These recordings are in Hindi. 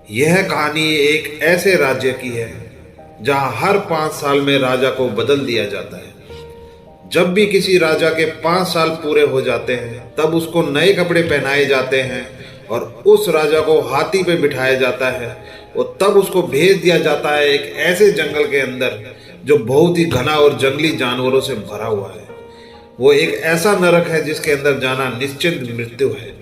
यह कहानी एक ऐसे राज्य की है जहां हर 5 साल में राजा को बदल दिया जाता है। जब भी किसी राजा के 5 साल पूरे हो जाते हैं तब उसको नए कपड़े पहनाए जाते हैं और उस राजा को हाथी पे बिठाया जाता है और तब उसको भेज दिया जाता है एक ऐसे जंगल के अंदर जो बहुत ही घना और जंगली जानवरों से भरा हुआ है। वो एक ऐसा नरक है जिसके अंदर जाना निश्चित मृत्यु है।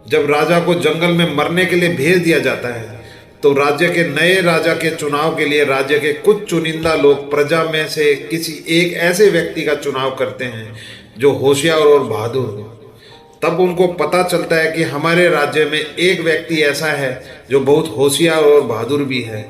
जब राजा को जंगल में मरने के लिए भेज दिया जाता है तो राज्य के नए राजा के चुनाव के लिए राज्य के कुछ चुनिंदा लोग प्रजा में से किसी एक ऐसे व्यक्ति का चुनाव करते हैं जो होशियार और बहादुर हो। तब उनको पता चलता है कि हमारे राज्य में एक व्यक्ति ऐसा है जो बहुत होशियार और बहादुर भी है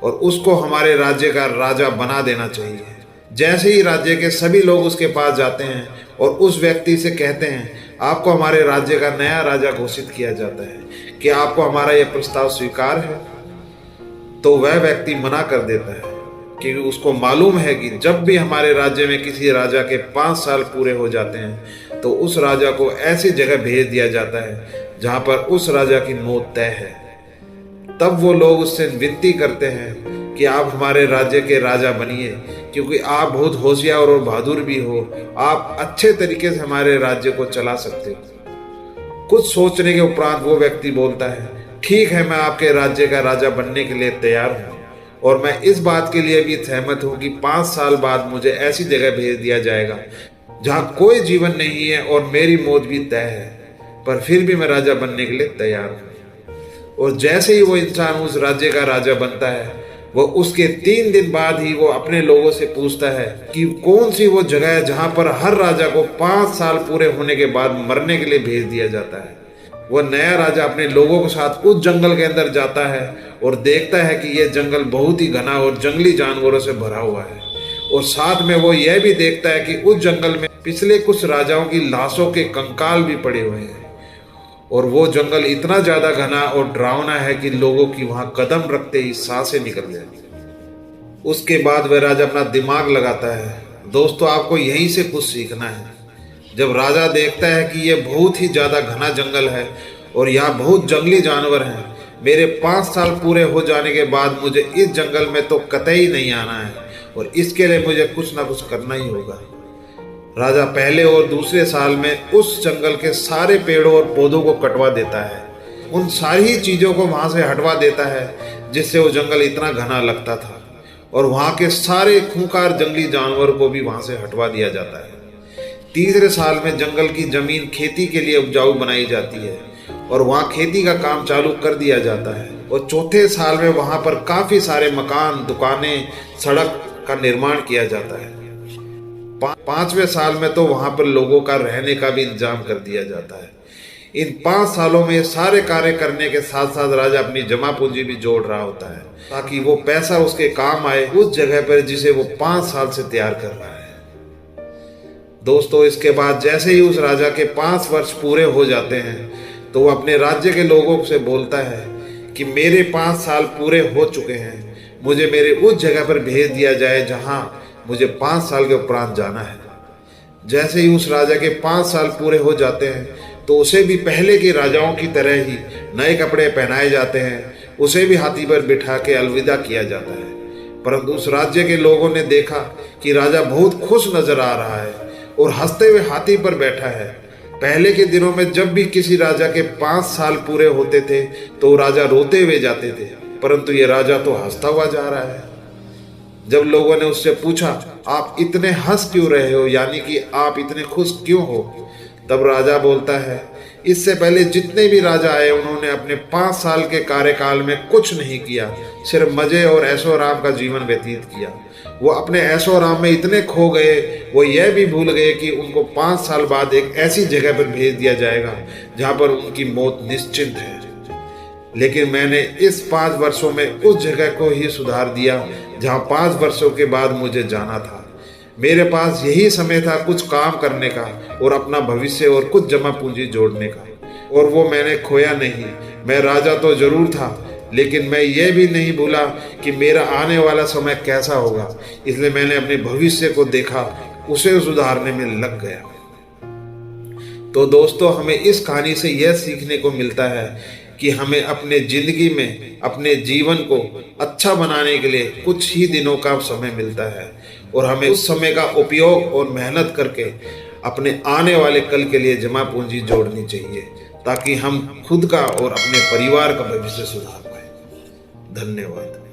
और उसको हमारे राज्य का राजा बना देना चाहिए। जैसे ही राज्य के सभी लोग उसके पास जाते हैं और उस व्यक्ति से कहते हैं आपको हमारे राज्य का नया राजा घोषित किया जाता है, कि आपको हमारा यह प्रस्ताव स्वीकार है? तो वह व्यक्ति मना कर देता है क्योंकि उसको मालूम है कि जब भी हमारे राज्य में किसी राजा के 5 साल पूरे हो जाते हैं तो उस राजा को ऐसी जगह भेज दिया जाता है जहां पर उस राजा की मौत तय है। तब वो लोग उससे विनती करते हैं कि आप हमारे राज्य के राजा बनिए, क्योंकि आप बहुत होशियार और बहादुर भी हो, आप अच्छे तरीके से हमारे राज्य को चला सकते हो। कुछ सोचने के उपरांत वो व्यक्ति बोलता है ठीक है, मैं आपके राज्य का राजा बनने के लिए तैयार हूँ और मैं इस बात के लिए भी सहमत हूँ कि 5 साल बाद मुझे ऐसी जगह भेज दिया जाएगा जहाँ कोई जीवन नहीं है और मेरी मौत भी तय है, पर फिर भी मैं राजा बनने के लिए तैयार हूँ। और जैसे ही वो इंसान उस राज्य का राजा बनता है वो उसके 3 दिन बाद ही वो अपने लोगों से पूछता है कि कौन सी वो जगह है जहां पर हर राजा को 5 साल पूरे होने के बाद मरने के लिए भेज दिया जाता है। वह नया राजा अपने लोगों के साथ उस जंगल के अंदर जाता है और देखता है कि यह जंगल बहुत ही घना और जंगली जानवरों से भरा हुआ है और साथ में वो यह भी देखता है कि उस जंगल में पिछले कुछ राजाओं की लाशों के कंकाल भी पड़े हुए हैं और वो जंगल इतना ज्यादा घना और डरावना है कि लोगों की वहां कदम रखते ही सांसें निकल जाती। उसके बाद वह राजा अपना दिमाग लगाता है। दोस्तों, आपको यहीं से कुछ सीखना है। जब राजा देखता है कि यह बहुत ही ज्यादा घना जंगल है और यहाँ बहुत जंगली जानवर हैं, मेरे 5 साल पूरे हो जाने के बाद मुझे इस जंगल में तो कतई नहीं आना है और इसके लिए मुझे कुछ ना कुछ करना ही होगा। राजा पहले और दूसरे साल में उस जंगल के सारे पेड़ों और पौधों को कटवा देता है, उन सारी चीजों को वहां से हटवा देता है जिससे वो जंगल इतना घना लगता था और वहां के सारे खूंखार जंगली जानवर को भी वहां से हटवा दिया जाता है। तीसरे साल में जंगल की जमीन खेती के लिए उपजाऊ बनाई जाती है और वहां खेती का काम चालू कर दिया जाता है और चौथे साल में वहां पर काफी सारे मकान, दुकानें, सड़क का निर्माण किया जाता है। 5वें साल में तो वहां पर लोगों का रहने का भी इंतजाम कर दिया जाता है। इन 5 सालों में सारे कार्य करने के साथ साथ राजा अपनी जमा पूंजी भी जोड़ रहा होता है ताकि वो पैसा उसके काम आए उस जगह पर जिसे वो 5 साल से तैयार कर रहा है। दोस्तों, इसके बाद जैसे ही उस राजा के 5 वर्ष पूरे हो जाते हैं तो वो अपने राज्य के लोगों से बोलता है कि मेरे 5 साल पूरे हो चुके हैं, मुझे मेरे उस जगह पर भेज दिया जाए जहां मुझे 5 साल के उपरांत जाना है। जैसे ही उस राजा के 5 साल पूरे हो जाते हैं तो उसे भी पहले के राजाओं की तरह ही नए कपड़े पहनाए जाते हैं, उसे भी हाथी पर बिठा के अलविदा किया जाता है। परंतु उस राज्य के लोगों ने देखा कि राजा बहुत खुश नजर आ रहा है और हंसते हुए हाथी पर बैठा है। पहले के दिनों में जब भी किसी राजा के 5 साल पूरे होते थे तो राजा रोते हुए जाते थे, परंतु ये राजा तो हंसता हुआ जा रहा है। जब लोगों ने उससे पूछा आप इतने हंस क्यों रहे हो, यानी कि आप इतने खुश क्यों हो, तब राजा बोलता है इससे पहले जितने भी राजा आए उन्होंने अपने 5 साल के कार्यकाल में कुछ नहीं किया, सिर्फ मजे और ऐशो आराम का जीवन व्यतीत किया। वो अपने ऐशो आराम में इतने खो गए वो यह भी भूल गए कि उनको 5 साल बाद एक ऐसी जगह पर भेज दिया जाएगा जहाँ पर उनकी मौत निश्चित है। लेकिन मैंने इस 5 वर्षों में उस जगह को ही सुधार दिया जहाँ 5 वर्षों के बाद मुझे जाना था। मेरे पास यही समय था कुछ काम करने का और अपना भविष्य और कुछ जमा पूंजी जोड़ने का, और वो मैंने खोया नहीं। मैं राजा तो जरूर था, लेकिन मैं ये भी नहीं भूला कि मेरा आने वाला समय कैसा होगा, इसलिए मैंने अपने भविष्य को देखा, उसे सुधारने में लग गया। तो दोस्तों, हमें इस कहानी से यह सीखने को मिलता है कि हमें अपने जिंदगी में अपने जीवन को अच्छा बनाने के लिए कुछ ही दिनों का समय मिलता है और हमें उस समय का उपयोग और मेहनत करके अपने आने वाले कल के लिए जमा पूंजी जोड़नी चाहिए, ताकि हम खुद का और अपने परिवार का भविष्य सुधार पाए। धन्यवाद।